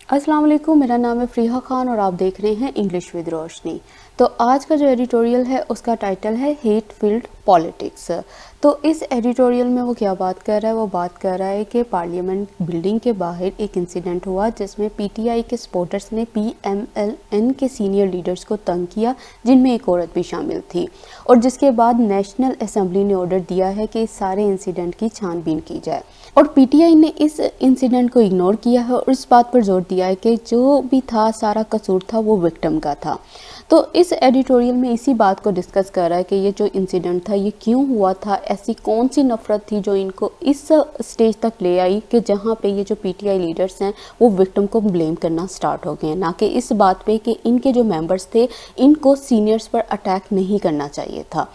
अस्सलाम वालेकुम, मेरा नाम है फ़रीहा ख़ान और आप देख रहे हैं इंग्लिश विद रोशनी। तो आज का जो एडिटोरियल है उसका टाइटल है हेट फील्ड पॉलिटिक्स। तो इस एडिटोरियल में वो क्या बात कर रहा है, वो बात कर रहा है कि पार्लियामेंट बिल्डिंग के बाहर एक इंसिडेंट हुआ जिसमें पीटीआई के सपोर्टर्स ने पीएमएलएन के सीनियर लीडर्स को तंग किया, जिनमें एक औरत भी शामिल थी, और जिसके बाद नेशनल असेंबली ने ऑर्डर दिया है कि इस सारे इंसिडेंट की छानबीन की जाए। और पीटीआई ने इस इंसिडेंट को इग्नोर किया है और इस बात पर जोर दिया है कि जो भी था सारा कसूर था वो विक्टिम का था। तो इस एडिटोरियल में इसी बात को डिस्कस कर रहा है कि ये जो इंसिडेंट था ये क्यों हुआ था, ऐसी कौन सी नफरत थी जो इनको इस स्टेज तक ले आई कि जहाँ पे ये जो पीटीआई लीडर्स हैं वो विक्टिम को ब्लेम करना स्टार्ट हो गए हैं, ना कि इस बात पे कि इनके जो मेंबर्स थे इनको सीनियर्स पर अटैक नहीं करना चाहिए था।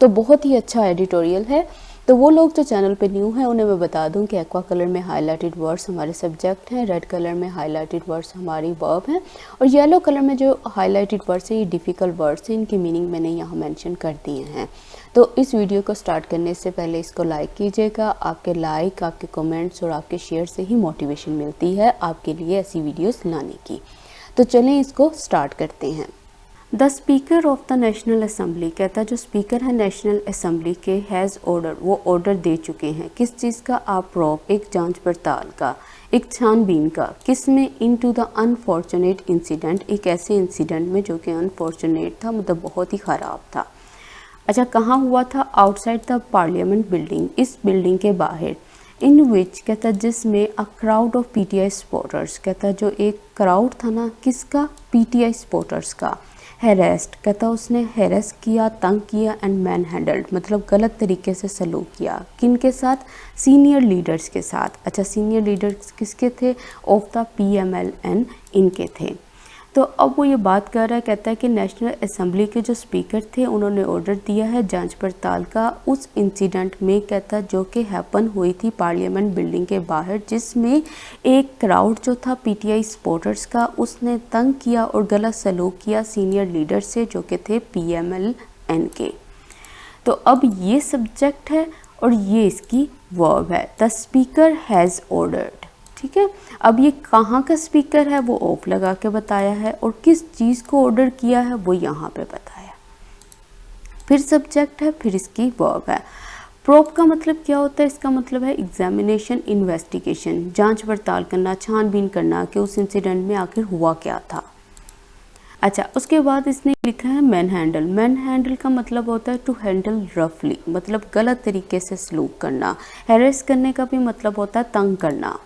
तो बहुत ही अच्छा एडिटोरियल है। तो वो लोग जो चैनल पे न्यू हैं उन्हें मैं बता दूं कि एक्वा कलर में हाईलाइटेड वर्ड्स हमारे सब्जेक्ट हैं, रेड कलर में हाईलाइटेड वर्ड्स हमारी वर्ब हैं, और येलो कलर में जो हाईलाइटेड वर्ड्स हैं ये डिफ़िकल्ट वर्ड्स हैं, इनकी मीनिंग मैंने यहाँ मेंशन कर दिए हैं। तो इस वीडियो को स्टार्ट करने से पहले इसको लाइक कीजिएगा। आपके लाइक, आपके कमेंट्स और आपके शेयर से ही मोटिवेशन मिलती है आपके लिए ऐसी वीडियोस लाने की। तो चलें इसको स्टार्ट करते हैं। The speaker of the national assembly, कहता है जो स्पीकर है नेशनल असम्बली के, हैज़ ऑर्डर, वो ऑर्डर दे चुके हैं किस चीज़ का, आप प्रोब, एक जांच पड़ताल का, एक छानबीन का, किस में, इनटू द अनफॉर्चुनेट इंसिडेंट, एक ऐसे इंसिडेंट में जो कि अनफॉर्चुनेट था, मतलब बहुत ही ख़राब था। अच्छा, कहाँ हुआ था? आउटसाइड द पार्लियामेंट बिल्डिंग, इस बिल्डिंग के बाहर। इन विच, कहता जिसमें, a crowd of PTI supporters, कहता जो एक क्राउड था ना किसका, पीटीआई सपोर्टर्स का, हैरेस्ट, कहता उसने हैरेस किया, तंग किया, एंड मैन हैंडल्ड, मतलब गलत तरीके से सलूक किया, किन के साथ, सीनियर लीडर्स के साथ। अच्छा, सीनियर लीडर्स किसके थे? ऑफ द पीएमएलएन, इनके थे। तो अब वो ये बात कर रहा है, कहता है कि नेशनल असेंबली के जो स्पीकर थे उन्होंने ऑर्डर दिया है जांच पड़ताल का उस इंसिडेंट में, कहता जो कि हैपन हुई थी पार्लियामेंट बिल्डिंग के बाहर, जिसमें एक क्राउड जो था पीटीआई सपोर्टर्स का उसने तंग किया और गलत सलूक किया सीनियर लीडर से जो कि थे पीएमएलएन के। तो अब ये सब्जेक्ट है और ये इसकी वर्ब है। द स्पीकर हैज़ ऑर्डर्ड, ठीक है। अब ये कहाँ का स्पीकर है वो ऑफ लगा के बताया है, और किस चीज़ को ऑर्डर किया है वो यहाँ पे बताया। फिर सब्जेक्ट है, फिर इसकी वर्ब है। प्रोब का मतलब क्या होता है? इसका मतलब है एग्जामिनेशन, इन्वेस्टिगेशन, जांच पड़ताल करना, छानबीन करना कि उस इंसिडेंट में आखिर हुआ क्या था। अच्छा, उसके बाद इसने लिखा है मैन हैंडल। मैन हैंडल का मतलब होता है टू हैंडल रफली, मतलब गलत तरीके से सलूक करना। हैरेस करने का भी मतलब होता है तंग करना।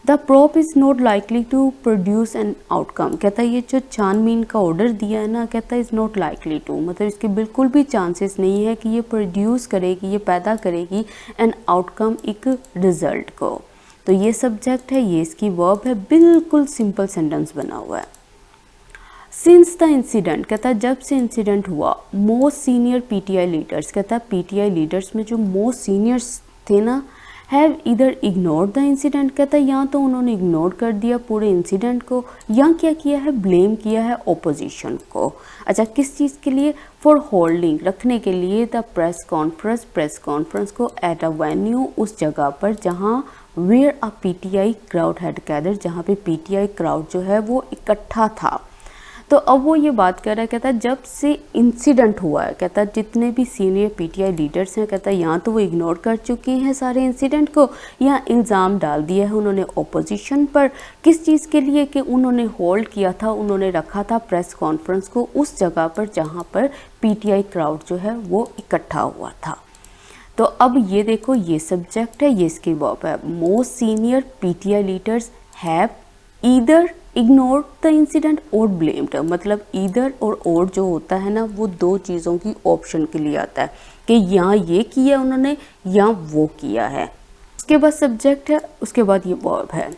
The probe is not likely to produce an outcome, कहता है ये जो छानबीन का ऑर्डर दिया है ना, कहता है इज़ नॉट लाइकली टू, मतलब इसके बिल्कुल भी चांसेस नहीं है कि ये प्रोड्यूस करेगी, ये पैदा करेगी एन आउटकम, एक रिजल्ट को। तो ये सब्जेक्ट है, ये इसकी वर्ब है, बिल्कुल सिंपल सेंटेंस बना हुआ है। सिंस द इंसिडेंट, कहता है जब से इंसिडेंट हुआ, मोस्ट सीनियर पीटीआई लीडर्स, कहता है पीटीआई लीडर्स में जो मोस्ट सीनियर्स थे ना, हैव इधर इग्नोर द इंसिडेंट, कहता है या तो उन्होंने इग्नोर कर दिया पूरे इंसिडेंट को, या क्या किया है, ब्लेम किया है ओपोजिशन को। अच्छा, किस चीज़ के लिए? फॉर होल्डिंग, रखने के लिए, द प्रेस कॉन्फ्रेंस को एट अ वेन्यू, उस जगह पर जहाँ where a PTI crowd had gather, जहाँ पे पीटीआई क्राउड जो है वो इकट्ठा था। तो अब वो ये बात कर रहा है, कहता है जब से इंसिडेंट हुआ है, कहता है जितने भी सीनियर पीटीआई लीडर्स हैं, कहता है यहाँ तो वो इग्नोर कर चुके हैं सारे इंसिडेंट को, या इल्ज़ाम डाल दिया है उन्होंने ओपोजिशन पर। किस चीज़ के लिए? कि उन्होंने होल्ड किया था, उन्होंने रखा था प्रेस कॉन्फ्रेंस को उस जगह पर जहाँ पर पीटीआई क्राउड जो है वो इकट्ठा हुआ था। तो अब ये देखो, ये सब्जेक्ट है, ये इसकी वर्ब है। Most senior PTI leaders have either ignore the incident और ब्लेम्ड, मतलब ईदर और जो होता है ना वो दो चीज़ों की ऑप्शन के लिए आता है कि यहाँ ये किया उन्होंने या वो किया है। उसके बाद सब्जेक्ट है, उसके बाद ये वर्ब है।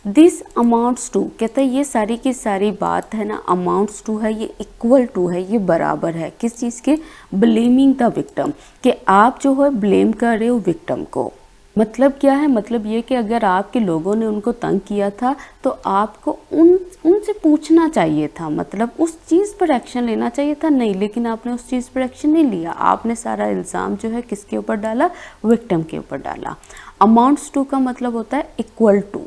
दिस अमाउंट्स टू, कहता है ये सारी की सारी बात है ना, अमाउंट्स टू है, ये इक्वल टू है, ये बराबर है किस चीज़ के? ब्लेमिंग द विक्टिम, कि आप जो है ब्लेम कर रहे हो विक्टिम को। मतलब क्या है? मतलब ये कि अगर आपके लोगों ने उनको तंग किया था तो आपको उनसे पूछना चाहिए था, मतलब उस चीज़ पर एक्शन लेना चाहिए था, नहीं, लेकिन आपने उस चीज़ पर एक्शन नहीं लिया। आपने सारा इल्ज़ाम जो है किसके ऊपर डाला? विक्टिम के ऊपर डाला। अमाउंट्स टू का मतलब होता है equal to.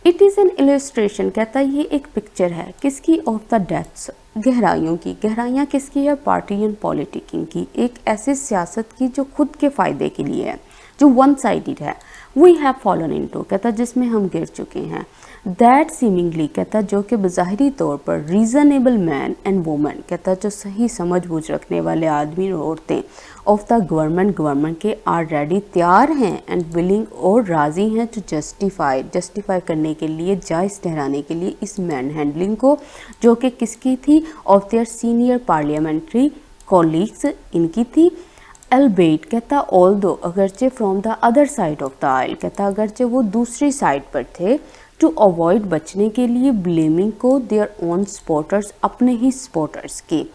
It is an illustration, कहता है ये एक पिक्चर है किसकी, ऑफ द डेप्थ्स, गहराइयों की। गहराइयाँ किसकी है, पार्टीजन पॉलिटिकिंग की, एक ऐसी सियासत की जो खुद के फ़ायदे के लिए है, जो वन साइडेड है। वी हैव फॉलन इनटू, कहता जिसमें हम गिर चुके हैं। दैट सीमिंगली, कहता जो कि बज़ाहिरी तौर पर, रीज़नेबल मैन एंड वुमेन, कहता जो सही समझ बूझ रखने वाले आदमी और औरतें, ऑफ द गवर्नमेंट के, आर रेडी, तैयार हैं, एंड विलिंग, और राज़ी हैं, टू जस्टिफाई करने के लिए, जायज़ ठहराने के लिए इस मैन हैंडलिंग को, जो कि किसकी थी, of their senior parliamentary colleagues, इनकी थी। एल्बेट, कहता ऑल्दो, अगरचे, from the other side of the aisle, कहता अगरचे वो दूसरी साइड पर थे, टू अवॉइड, बचने के लिए, ब्लेमिंग को, देयर ओन सपोर्टर्स, अपने ही सपोर्टर्स की।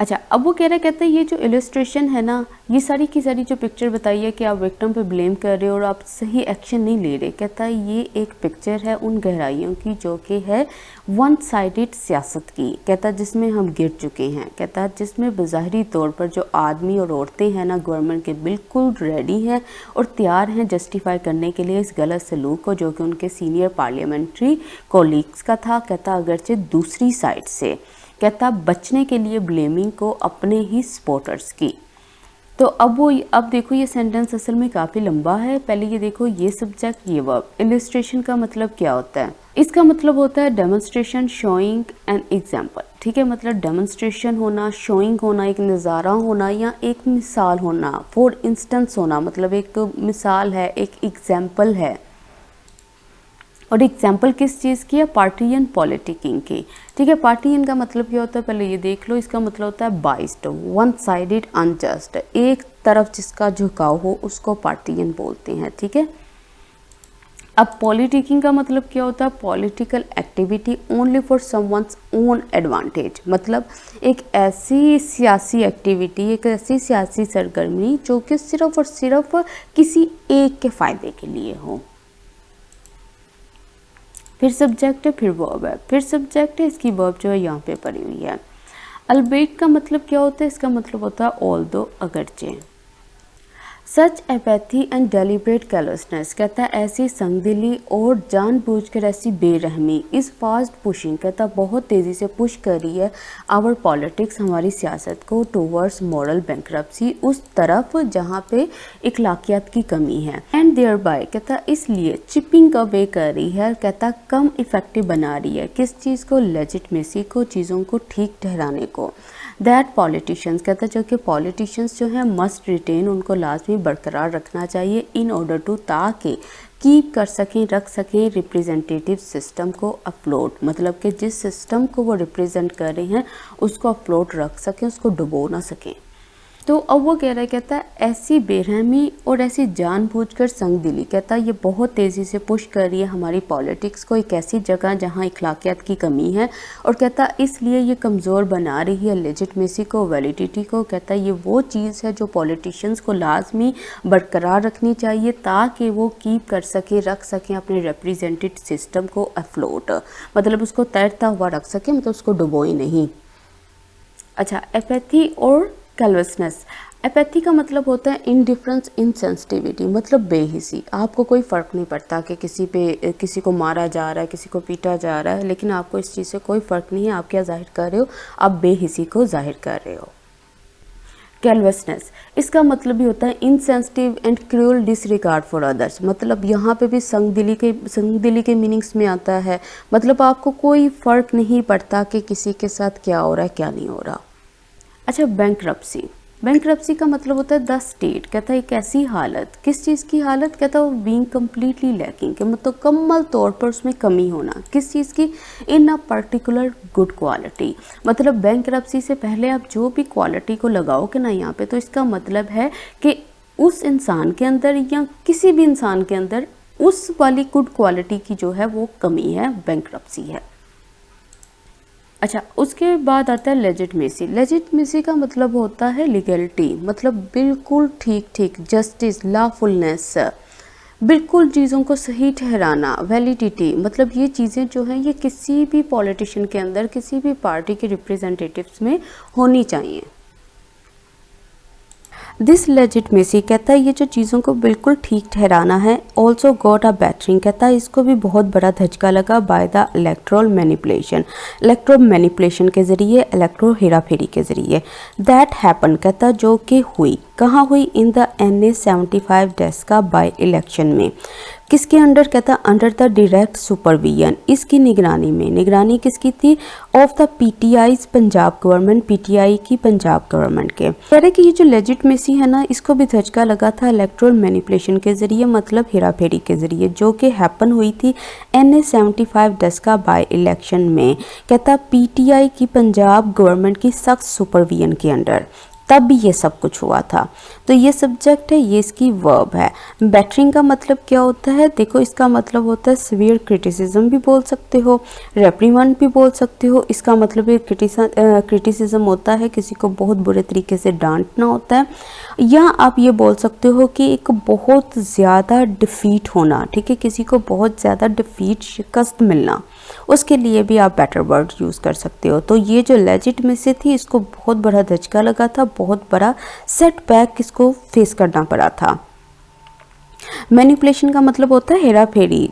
अच्छा, अब वो कह रहे, कहते हैं ये जो इलस्ट्रेशन है ना, ये सारी की सारी जो पिक्चर बताई है कि आप विक्टिम पे ब्लेम कर रहे हो और आप सही एक्शन नहीं ले रहे, कहता है ये एक पिक्चर है उन गहराइयों की जो कि है वन साइडेड सियासत की, कहता जिसमें हम गिर चुके हैं, कहता जिसमें बज़ाहिरी तौर पर जो आदमी और औरतें हैं ना गवर्नमेंट के, बिल्कुल रेडी हैं और तैयार हैं जस्टिफाई करने के लिए इस गलत सलूक को जो कि उनके सीनियर पार्लियामेंट्री कॉलीग्स का था, कहता अगरचे दूसरी साइड से, कहता बचने के लिए ब्लेमिंग को अपने ही सपोर्टर्स की। तो अब देखो ये सेंटेंस असल में काफ़ी लंबा है। पहले ये देखो, ये सब्जेक्ट, ये वर्ब। इलस्ट्रेशन का मतलब क्या होता है, इसका मतलब होता है डेमोन्स्ट्रेशन, शोइंग एन एग्जाम्पल, ठीक है। मतलब डेमोन्स्ट्रेशन होना, शोइंग होना, एक नज़ारा होना या एक मिसाल होना, फॉर इंस्टेंस होना, मतलब एक मिसाल है, एक एग्जाम्पल है। और एग्जाम्पल किस चीज़ की है, पार्टीजन पॉलिटिकिंग की, ठीक है। पार्टीजन का मतलब क्या होता है, पहले ये देख लो, इसका मतलब होता है बाइस्ड, वन साइडेड, अनजस्ट, एक तरफ जिसका झुकाव हो उसको पार्टीजन बोलते हैं, ठीक है। अब पॉलिटिकिंग का मतलब क्या होता है, political activity only for someone's own advantage, मतलब एक ऐसी सियासी एक्टिविटी, एक ऐसी सियासी सरगर्मी जो कि सिर्फ और सिर्फ किसी एक के फ़ायदे के लिए हो। फिर सब्जेक्ट है, फिर वर्ब है, फिर सब्जेक्ट है, इसकी वर्ब जो है यहाँ पे पड़ी हुई है। अल्बेट का मतलब क्या होता है, इसका मतलब होता है ऑल्दो, अगरचे। सच एपैथी एंड डेलिब्रेट कैलसनेस, कहता है ऐसी संगदिली और जानबूझकर ऐसी बेरहमी, इस फास्ट पुशिंग, कहता बहुत तेज़ी से पुश कर रही है आवर पॉलिटिक्स, हमारी सियासत को, टूवर्ड्स मॉरल बैंक्रप्सी, उस तरफ जहाँ पे इखलाकियात की कमी है। एंड देयर बाय, कहता इसलिए चिपिंग अवे कर रही है, कहता कम इफेक्टिव बना रही है, किस चीज़ को, लेजिटमेसी को, चीज़ों को ठीक ठहराने को। दैट पॉलिटिशियंस, कहता जो कि पॉलिटिशियंस जो हैं मस्ट रिटेन, उनको लाजमी बरकरार रखना चाहिए, इन ऑर्डर टू, ताकि कीप कर सकें, रख सकें, रिप्रेजेंटेटिव सिस्टम को अफ्लोट, मतलब कि जिस सिस्टम को वो रिप्रेजेंट कर रहे हैं उसको अफ्लोट रख सकें, उसको डुबो ना सकें। तो अब वो कह रहा है, कहता है ऐसी बेरहमी और ऐसी जानबूझकर संगदिली, कहता है ये बहुत तेज़ी से पुश कर रही है हमारी पॉलिटिक्स को एक ऐसी जगह जहां इखलाकियात की कमी है, और कहता है इसलिए ये कमज़ोर बना रही है लेजिटमेसी को, वैलिडिटी को। कहता है ये वो चीज़ है जो पॉलिटिशियंस को लाजमी बरकरार रखनी चाहिए ताकि वो कीप कर सके, रख सकें अपने रिप्रेजेंटेड सिस्टम को अफ्लोट, मतलब उसको तैरता हुआ रख सकें, मतलब उसको डुबोए नहीं। अच्छा, एपैथी और कैलसनेस। एपैथी का मतलब होता है इनडिफरेंस, इनसेंसिटिविटी, मतलब बेहिसी, आपको कोई फ़र्क नहीं पड़ता कि किसी को मारा जा रहा है, किसी को पीटा जा रहा है, लेकिन आपको इस चीज़ से कोई फ़र्क नहीं है, आप क्या जाहिर कर रहे हो, आप बेहिसी को जाहिर कर रहे हो। कैलसनेस, इसका मतलब भी होता है insensitive and cruel disregard for others, मतलब यहाँ पे भी संगदिली के मीनिंग्स में आता है, मतलब आपको कोई फ़र्क नहीं पड़ता कि किसी के साथ क्या हो रहा है, क्या नहीं हो रहा। अच्छा, बैंक्रप्सी का मतलब होता है द स्टेट, कहता है एक ऐसी हालत, किस चीज़ की हालत, कहता है वो बीइंग कम्प्लीटली लैकिंग, के मतलब मुकम्मल तौर पर उसमें कमी होना, किस चीज़ की, इन अ पर्टिकुलर गुड क्वालिटी, मतलब बैंक्रप्सी से पहले आप जो भी क्वालिटी को लगाओगे ना यहाँ पे, तो इसका मतलब है कि उस इंसान के अंदर या किसी भी इंसान के अंदर उस वाली गुड क्वालिटी की जो है वो कमी है, बैंक्रप्सी है। अच्छा, उसके बाद आता है लेजिटमेसी। लेजिटमेसी का मतलब होता है लीगलिटी, मतलब बिल्कुल ठीक, जस्टिस, लॉफुलनेस, बिल्कुल चीज़ों को सही ठहराना। वैलिडिटी, मतलब ये चीज़ें जो हैं ये किसी भी पॉलिटिशियन के अंदर, किसी भी पार्टी के रिप्रेजेंटेटिव्स में होनी चाहिए। दिस लेजिटमेसी कहता है ये जो चीज़ों को बिल्कुल ठीक ठहराना है, ऑल्सो गॉट अ बैटरिंग कहता है इसको भी बहुत बड़ा धचका लगा बाय द इलेक्ट्रोल मैनिपुलेशन के ज़रिए, इलेक्ट्रो हेरा फेरी के ज़रिए। दैट हैपन कहता जो कि हुई, कहाँ हुई, इन द NA 75 डेस्क का बाय इलेक्शन में। किसके अंडर कहता अंडर द डायरेक्ट सुपरविजन, इसकी निगरानी में। निगरानी किसकी थी, of the PTI's Punjab government, PTI की पंजाब गवर्नमेंट के। कह रहे कि ये जो लेजिटमेसी है ना, इसको भी धचका लगा था इलेक्ट्रोल मैनिपुलेशन के जरिए, मतलब हेरा फेरी के जरिए, जो कि हैपन हुई थी NA 75 डेस्क का बाय इलेक्शन में। कहता PTI की पंजाब गवर्नमेंट की सख्त सुपरविजन के अंडर तब भी ये सब कुछ हुआ था। तो ये सब्जेक्ट है, ये इसकी वर्ब है। बैटरिंग का मतलब क्या होता है, देखो इसका मतलब होता है सीवियर क्रिटिसिज्म भी बोल सकते हो, रेप्रीमेंड भी बोल सकते हो। इसका मतलब ये क्रिटिसिज्म होता है, किसी को बहुत बुरे तरीके से डांटना होता है, या आप ये बोल सकते हो कि एक बहुत ज़्यादा डिफीट होना, ठीक है, किसी को बहुत ज़्यादा डिफीट, शिकस्त मिलना, उसके लिए भी आप बेटर वर्ड यूज़ कर सकते हो। तो ये जो लेजिटमेसी थी, इसको बहुत बड़ा धचका लगा था, बहुत बड़ा सेटबैक इसको फेस करना पड़ा था। मैनिपुलेशन का मतलब होता है हेरा फेरी,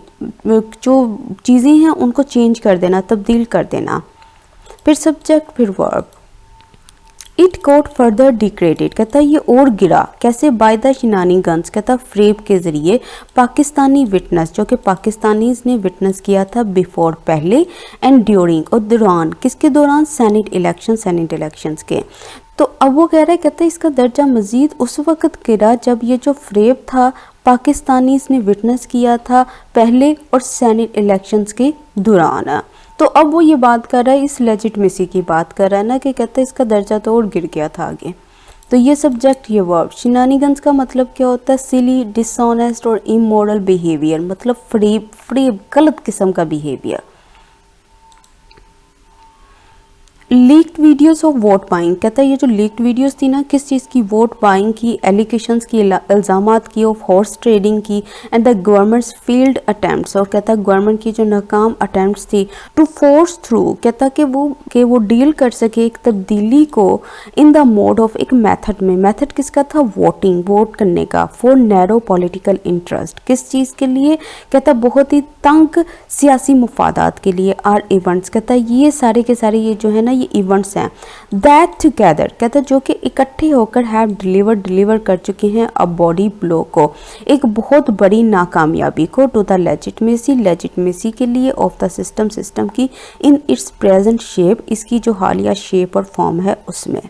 जो चीज़ें हैं उनको चेंज कर देना, तब्दील कर देना। फिर सब्जेक्ट, फिर verb. It got further degraded कहता है ये और गिरा, कैसे, बाय द शिनानिगन्स कहता फ्रेब के ज़रिए, पाकिस्तानी विटनेस, जो कि पाकिस्तानीज ने विटनेस किया था बिफोर पहले, एंड ड्यूरिंग और दौरान, किसके दौरान, सेनेट इलेक्शंस के। तो अब वो कह रहा है, कहता है इसका दर्जा मज़ीद उस वक़्त गिरा जब ये जो फ्रेब था पाकिस्तानीज ने विटनेस किया था पहले और सेनेट इलेक्शंस के दौरान। तो अब वो ये बात कर रहा है, इस लेजिटमेसी की बात कर रहा है ना, कि कहता है इसका दर्जा तो और गिर गया था आगे। तो ये सब्जेक्ट, ये वर्ब। शिनानिगन्स का मतलब क्या होता है, सिली, डिसऑनेस्ट और इमोरल बिहेवियर, मतलब फ्रेब गलत किस्म का behaviour. Leaked videos of vote buying कहता है ये जो लीक्ड वीडियोस थी ना, किस चीज़ की, वोट बाइंग की, एलिगेशंस की, इल्ज़ामात की, ऑफ हॉर्स ट्रेडिंग की, and the governments field attempts, और कहता है गवर्नमेंट की जो नाकाम अटैम्प्ट्स थी, टू फोर्स थ्रू, कहता कि वो डील कर सके एक तब्दीली को, इन द मोड ऑफ, एक मेथड में। मेथड किसका था, वोटिंग, वोट करने का, फॉर नैरो पॉलिटिकल इंटरेस्ट, किस चीज़ के लिए, कहता बहुत ही तंग सियासी मुफादात के लिए। आर इवेंट्स, कहता ये सारे के सारे ये जो है ना, ये इवेंट्स हैं, दैट टुगेदर कहता जो कि इकट्ठे होकर हैव डिलीवर कर चुके हैं अ बॉडी ब्लो को, एक बहुत बड़ी नाकामयाबी को, टू द लेजिटमेसी के लिए, ऑफ द सिस्टम की, इन इट्स प्रेजेंट शेप, इसकी जो हालिया शेप और फॉर्म है उसमें।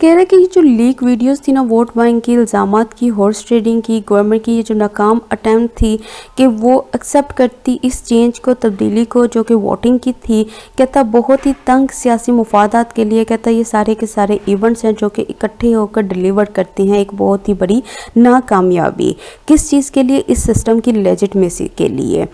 कह रहे कि ये जो लीक वीडियोस थी ना, वोट बाइंग की, इल्ज़ामात की, हॉर्स ट्रेडिंग की, गवर्नमेंट की ये जो नाकाम अटैम्प्ट थी कि वो एक्सेप्ट करती इस चेंज को, तब्दीली को, जो कि वोटिंग की थी, कहता बहुत ही तंग सियासी मुफादात के लिए, कहता ये सारे के सारे इवेंट्स हैं जो कि इकट्ठे होकर डिलीवर करते हैं एक बहुत ही बड़ी नाकामयाबी, किस चीज़ के लिए, इस सिस्टम की लेजिटमेसी के लिए।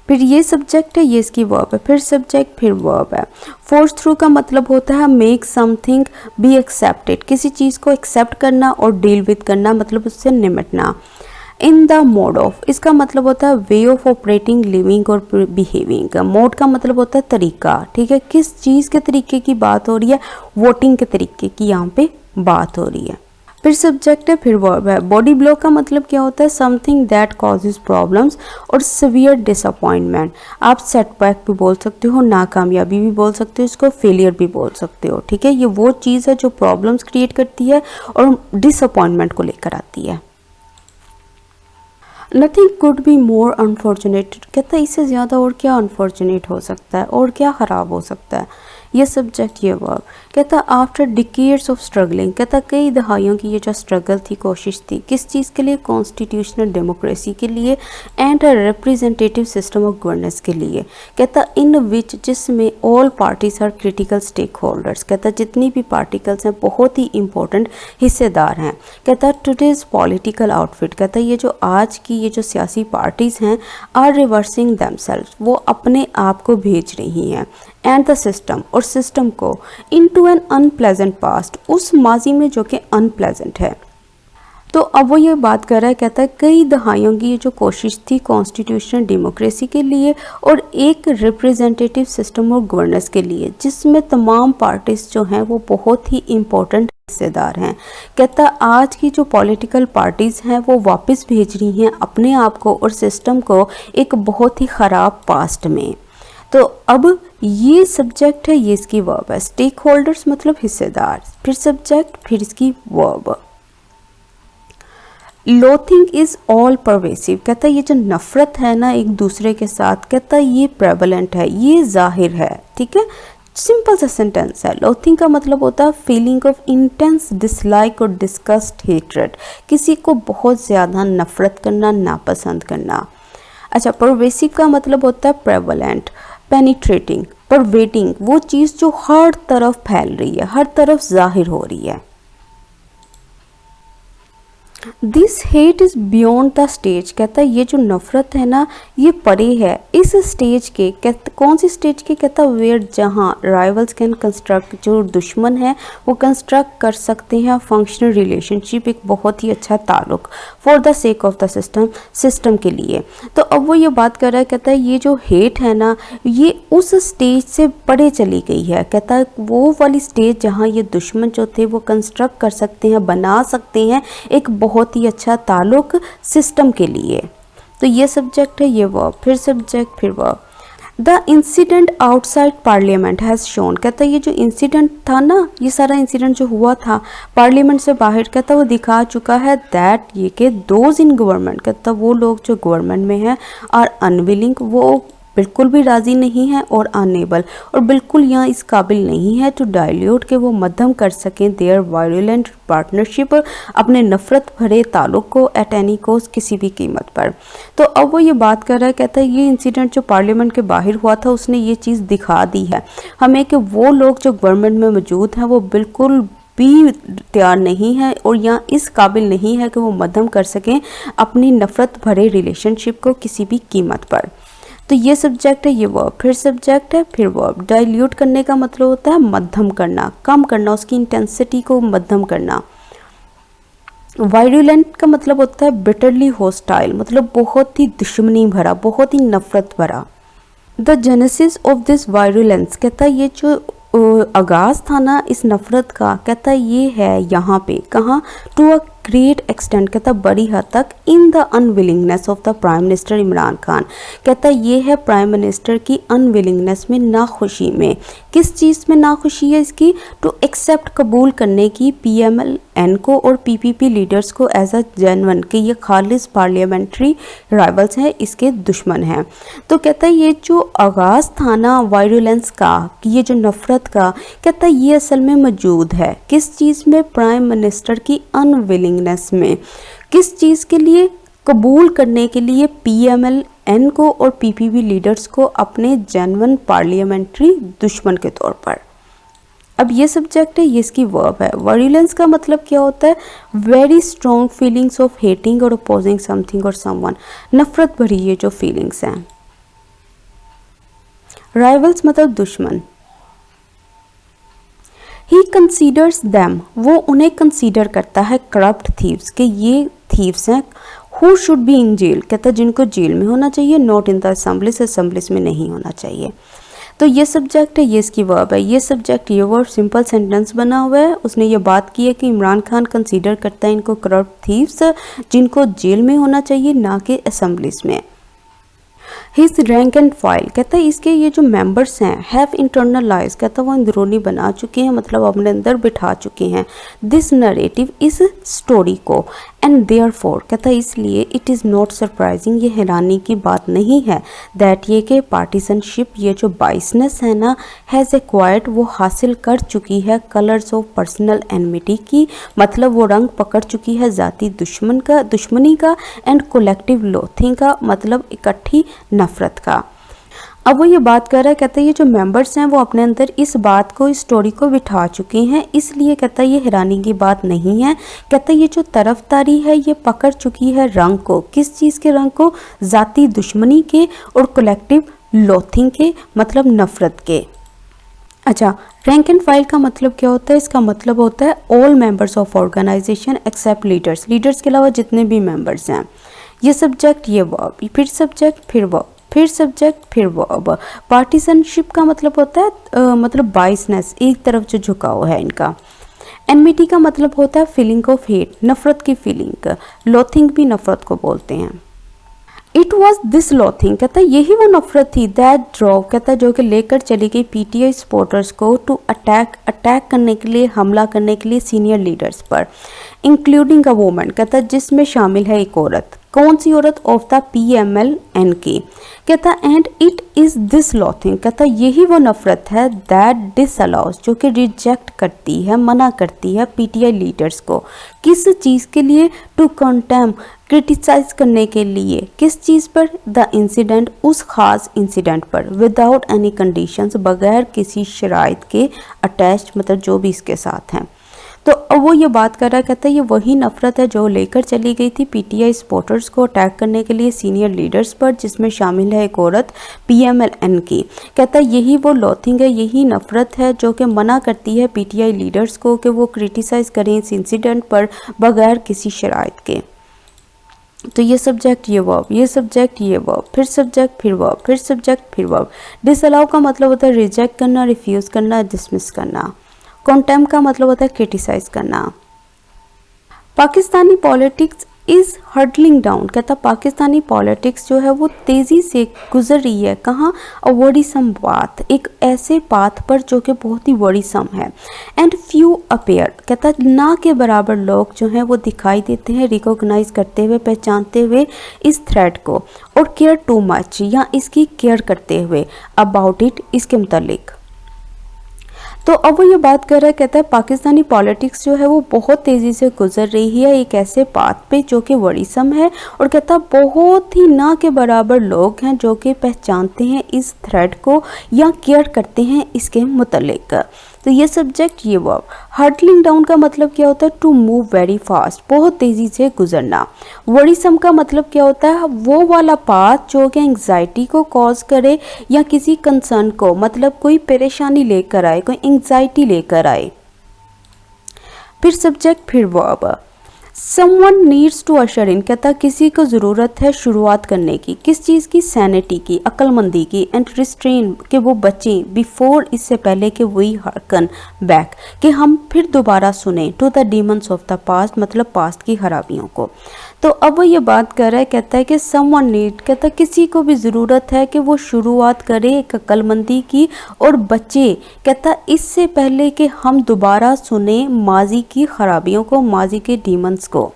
फिर ये सब्जेक्ट है, ये इसकी वर्ब है। फिर सब्जेक्ट, फिर वर्ब है। फोर्स थ्रू का मतलब होता है मेक समथिंग बी एक्सेप्टेड, किसी चीज़ को एक्सेप्ट करना और डील विद करना, मतलब उससे निमटना। इन द मोड ऑफ, इसका मतलब होता है वे ऑफ ऑपरेटिंग, लिविंग और बिहेविंग। मोड का मतलब होता है तरीका, ठीक है, किस चीज़ के तरीके की बात हो रही है, वोटिंग के तरीके की यहाँ पे बात हो रही है। फिर सब्जेक्ट है, फिर वर्ब है। बॉडी ब्लो का मतलब क्या होता है, समथिंग दैट कॉजेज प्रॉब्लम्स और सीवियर डिसअपॉइंटमेंट। आप सेटबैक भी बोल सकते हो, नाकामयाबी भी बोल सकते हो, इसको फेलियर भी बोल सकते हो, ठीक है। ये वो चीज़ है जो प्रॉब्लम्स क्रिएट करती है और डिसअपॉइंटमेंट को लेकर आती है। Nothing could be more unfortunate, कहता है इससे ज़्यादा और क्या अनफॉर्चुनेट हो सकता है और क्या ख़राब हो सकता है। ये सब्जेक्ट, ये वर्ब। कहता आफ्टर डिकेड्स ऑफ स्ट्रगलिंग, कहता कई दहाइयों की ये जो स्ट्रगल थी, कोशिश थी, किस चीज़ के लिए, कॉन्स्टिट्यूशनल डेमोक्रेसी के लिए, and a representative system of governance के लिए। कहता इन विच, जिसमें all parties are critical stakeholders, कहता जितनी भी पार्टिकल्स हैं बहुत ही इंपॉर्टेंट हिस्सेदार हैं। कहता टुडेज पॉलिटिकल आउटफिट, कहता ये जो आज की ये जो सियासी पार्टीज़ हैं, आर रिवर्सिंग देमसेल्व्स, वो अपने आप को भेज रही हैं, एंड द सिस्टम, और सिस्टम को, इनटू एन अनप्लेजेंट पास्ट, उस माजी में जो कि अनप्लेजेंट है। तो अब वो ये बात कर रहा है, कहता है कई दहाइयों की ये जो कोशिश थी कॉन्स्टिट्यूशनल डेमोक्रेसी के लिए और एक रिप्रेजेंटेटिव सिस्टम और गवर्नेंस के लिए, जिसमें तमाम पार्टीज जो हैं वो बहुत ही इम्पोर्टेंट हिस्सेदार हैं। कहता आज की जो पॉलिटिकल पार्टीज हैं वो वापस भेज रही हैं अपने आप को और सिस्टम को एक बहुत ही ख़राब पास्ट में। तो अब ये सब्जेक्ट है, ये इसकी वर्ब है। स्टेक होल्डर्स मतलब हिस्सेदार, फिर सब्जेक्ट, फिर इसकी verb. Loathing is all pervasive, कहता है ये जो नफरत है ना एक दूसरे के साथ, कहता है ये प्रेवलेंट है, ये जाहिर है। ठीक है, सिंपल सा सेंटेंस है। लोथिंग का मतलब होता है फीलिंग ऑफ इंटेंस डिसलाइक और डिस्गस्ट, हेट्रेड, किसी को बहुत ज़्यादा नफरत करना, नापसंद करना। अच्छा, परवेसिव का मतलब होता है प्रेवलेंट, पेनिट्रेटिंग, परवेटिंग, वो चीज़ जो हर तरफ फैल रही है, हर तरफ जाहिर हो रही है। This hate is beyond the stage, कहता है ये जो नफ़रत है ना ये परे है इस स्टेज के। कौन सी स्टेज के? कहता है वेयर, जहाँ राइवल्स कैन कंस्ट्रक्ट, जो दुश्मन है वो कंस्ट्रक्ट कर सकते हैं फंक्शनल रिलेशनशिप, एक बहुत ही अच्छा ताल्लुक, for the sake of the system के लिए। तो अब वो ये बात कर रहा है, कहता है ये जो हेट है ना ये उस स्टेज से परे चली गई है। कहता है वो वाली स्टेज जहाँ ये दुश्मन जो थे वो कंस्ट्रक्ट कर सकते हैं, बना सकते हैं एक बहुत ही अच्छा ताल्लुक सिस्टम के लिए। तो ये सब्जेक्ट है, ये वर्ब, फिर सब्जेक्ट, फिर verb. The incident outside parliament has shown, कहता है ये जो इंसिडेंट था ना, ये सारा इंसिडेंट जो हुआ था पार्लियामेंट से बाहर, कहता है वो दिखा चुका है दैट ये कि दोज इन गवर्नमेंट, कहता है वो लोग जो गवर्नमेंट में हैं और अनविलिंग, वो बिल्कुल भी राज़ी नहीं है, और अनेबल, और बिल्कुल यहाँ इस काबिल नहीं है टू डाइल्यूट के वो मध्यम कर सकें देयर वायलेंट पार्टनरशिप, अपने नफ़रत भरे ताल्लुक को एट एनी कॉस्ट, किसी भी कीमत पर। तो अब वो ये बात कर रहा है, कहता है ये इंसिडेंट जो पार्लियामेंट के बाहर हुआ था उसने ये चीज़ दिखा दी है हमें कि वो लोग जो गवर्नमेंट में मौजूद हैं वो बिल्कुल भी तैयार नहीं है और यहाँ इस काबिल नहीं है कि वो मध्यम कर सकें अपनी नफ़रत भरे रिलेशनशिप को किसी भी कीमत पर। तो ये सब्जेक्ट है, ये वर्ब, फिर सब्जेक्ट है, फिर वर्ब। डाइल्यूट करने का मतलब होता है मध्यम करना, कम करना, उसकी इंटेंसिटी को मध्यम करना। वायरुलेंट का मतलब होता है बिटरली हॉस्टाइल, मतलब बहुत ही दुश्मनी भरा, बहुत ही नफरत भरा। The genesis of this virulence, कहता है ये जो आगाज़ था ना इस नफ़रत का, कहता है ये है यहाँ पे, कहाँ, टू अ ग्रेट एक्सटेंट, कहता बड़ी हद तक, in the unwillingness of the prime minister Imran Khan, कहता ये है प्राइम मिनिस्टर की अनविलिंगनेस में, नाखुशी में। किस चीज़ में नाखुशी है इसकी? टू एक्सेप्ट, कबूल करने की, PMLN को और PPP लीडर्स को एज अ जेन्युइन, कि ये खालिस पार्लियामेंट्री राइवल्स हैं, इसके दुश्मन हैं। तो कहता है ये जो आगाज़ था ना वायरुलेंस का, ये जो नफ़रत का, कहता है ये असल में मौजूद है किस चीज़ में? प्राइम मिनिस्टर की अनविलिंगनेस में। किस चीज़ के लिए? कबूल करने के लिए PMLN को और PPP लीडर्स को अपने जेन्युइन पार्लियामेंट्री दुश्मन के तौर पर। अब ये सब्जेक्ट है, ये इसकी वर्ब है। वायरुलेंस का मतलब क्या होता है? Very strong feelings of hating और अपोजिंग समथिंग और समवन, नफरत भरी ये जो फीलिंग्स हैं। राइवल्स मतलब दुश्मन। ही कंसीडर्स दैम, वो उन्हें कंसीडर करता है करप्ट थीव्स, के ये थीव्स हैं। Who should be in jail, कहता है जिनको जेल में होना चाहिए, not in the assemblies, assemblies में नहीं होना चाहिए। तो ये सब्जेक्ट है, ये इसकी वर्ब है। ये सब्जेक्ट, ये वर्ब, सिंपल सेंटेंस बना हुआ है। उसने ये बात की है कि इमरान खान कंसीडर करता है इनको करप्ट थीव्स, जिनको जेल में होना चाहिए, ना कि असेंबलीज में। हिज रैंक एंड फाइल, कहता है इसके ये जो मेंबर्स हैं, हैव इंटरनलाइज, कहता है वो अंदरूनी बना चुके हैं, मतलब अपने अंदर बिठा चुके हैं दिस नरेटिव, इस स्टोरी को, एंड देयरफॉर, कहता है इसलिए इट इज़ नॉट सरप्राइजिंग, ये हैरानी की बात नहीं है, दैट ये कि पार्टीजनशिप, ये जो बाइसनेस है ना, हैज़ एक्वायर्ड, वो हासिल कर चुकी है कलर्स ऑफ पर्सनल एनमिटी की, मतलब वो रंग पकड़ चुकी है ज़ाती दुश्मनी का, एंड कोलेक्टिव लोथिंग का, मतलब इकट्ठी नफरत का। अब वो ये बात कर रहा है, कहता है ये जो मेंबर्स हैं वो अपने अंदर इस बात को, इस स्टोरी को बिठा चुके हैं, इसलिए कहता है ये हैरानी की बात नहीं है। कहता है ये जो तरफदारी है ये पकड़ चुकी है रंग को, किस चीज़ के रंग को? ज़ाती दुश्मनी के और कलेक्टिव लोथिंग के, मतलब नफ़रत के। अच्छा, रैंक एंड फाइल का मतलब क्या होता है? इसका मतलब होता है all members of organisation except leaders, leaders के अलावा जितने भी मेंबर्स हैं। ये सब्जेक्ट, ये वर्ब, फिर सब्जेक्ट, फिर वर्ब, फिर सब्जेक्ट, फिर वर्ब। पार्टीसनशिप का मतलब होता है मतलब बाइसनेस, एक तरफ जो झुकाव है इनका। एनमिटी का मतलब होता है फीलिंग ऑफ हेट, नफरत की फीलिंग। लोथिंग भी नफरत को बोलते हैं। इट वॉज दिस लॉथिंग, कहता है यही वो नफरत थी, दैट ड्रॉव, कहता है जो कि लेकर चली गई पीटीआई सपोर्टर्स को टू अटैक करने के लिए, हमला करने के लिए सीनियर लीडर्स पर, इंक्लूडिंग अ वोमन, कहता है जिसमें शामिल है एक औरत। कौन सी औरत? ऑफ द PMLNK, कहता एंड इट इज दिस लॉथिंग, कहता यही वो नफरत है दैट डिसअलाउज, जो कि रिजेक्ट करती है, मना करती है पीटीआई लीडर्स को। किस चीज़ के लिए? टू कंटेम, क्रिटिसाइज करने के लिए। किस चीज़ पर? द इंसिडेंट, उस खास इंसिडेंट पर, विदाउट एनी कंडीशंस, बगैर किसी शराइत के, अटैच मतलब जो भी इसके साथ हैं। तो अब वो ये बात कर रहा है, कहता है ये वही नफरत है जो लेकर चली गई थी पीटीआई सपोर्टर्स को अटैक करने के लिए सीनियर लीडर्स पर, जिसमें शामिल है एक औरत PMLNK। कहता है यही वो लॉथिंग है, यही नफरत है जो कि मना करती है पीटीआई लीडर्स को कि वो क्रिटिसाइज़ करें इस इंसिडेंट पर बगैर किसी शराइत के। तो ये सब्जेक्ट, ये वर्ब, ये सब्जेक्ट, ये वर्ब, फिर सब्जेक्ट, फिर वर्ब, फिर सब्जेक्ट, फिर वर्ब। डिसअलाउ का मतलब होता है रिजेक्ट करना, रिफ्यूज़ करना, डिसमिस करना। कॉन्टेम का मतलब होता है क्रिटिसाइज करना। Pakistani politics is hurdling down, कहता पाकिस्तानी पॉलिटिक्स जो है वो तेज़ी से गुजर रही है। कहाँ? अ वरीसम पाथ, एक ऐसे पाथ पर जो कि बहुत ही वरीसम है। एंड फ्यू अपेयर, कहता ना के बराबर लोग जो हैं वो दिखाई देते हैं, रिकॉग्नाइज करते हुए, पहचानते हुए इस थ्रेड को, और केयर टू मच, या इसकी केयर करते हुए, अबाउट इट, इसके मुतालिक। तो अब वो ये बात कर रहा है, कहता है पाकिस्तानी पॉलिटिक्स जो है वो बहुत तेज़ी से गुजर रही है एक ऐसे पाथ पे जो कि वरीसम है, और कहता बहुत ही ना के बराबर लोग हैं जो कि पहचानते हैं इस थ्रेड को या केयर करते हैं इसके मुतल्लिक। तो ये सब्जेक्ट, ये वर्ब। हर्टलिंग डाउन का मतलब क्या होता है? टू मूव वेरी फास्ट, बहुत तेज़ी से गुजरना। वरीसम का मतलब क्या होता है? वो वाला पाथ जो कि एंग्जाइटी को कॉज करे या किसी कंसर्न को, मतलब कोई परेशानी लेकर आए, कोई एंग्जाइटी लेकर आए। फिर सब्जेक्ट, फिर वर्ब। समवन नीड्स टू अशर इन, कहता किसी को ज़रूरत है शुरुआत करने की, किस चीज़ की? सैनिटी की, अक्लमंदी की। एंड रिस्ट्रेन, कि वो बचें, बिफोर, इससे पहले कि वी हार्कन बैक, कि हम फिर दोबारा सुने, to the demons of the past, मतलब पास्ट की खराबियों को। तो अब वो ये बात कर रहा है, कहता है कि समवन नीड, कहता किसी को भी ज़रूरत है कि वो शुरुआत करे एक अक्लमंदी की और बचे, कहता इससे पहले कि हम दोबारा सुने माजी की खराबियों को, माजी के डीमंस को।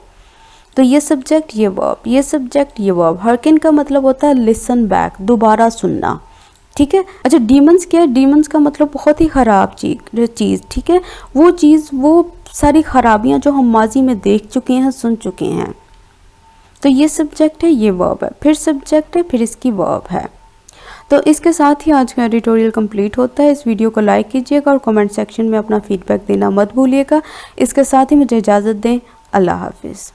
तो ये सब्जेक्ट, ये वर्ब, ये सब्जेक्ट, ये वर्ब। हर्किन का मतलब होता है लिसन बैक, दोबारा सुनना, ठीक है। अच्छा, डीमंस क्या है? डीमंस का मतलब बहुत ही ख़राब चीज़, ठीक है, वो चीज़, वो सारी खराबियाँ जो हम माजी में देख चुके हैं, सुन चुके हैं। तो ये सब्जेक्ट है, ये वर्ब है, फिर सब्जेक्ट है, फिर इसकी वर्ब है। तो इसके साथ ही आज का एडिटोरियल कंप्लीट होता है। इस वीडियो को लाइक कीजिएगा और कमेंट सेक्शन में अपना फीडबैक देना मत भूलिएगा। इसके साथ ही मुझे इजाज़त दें। अल्लाह हाफिज़।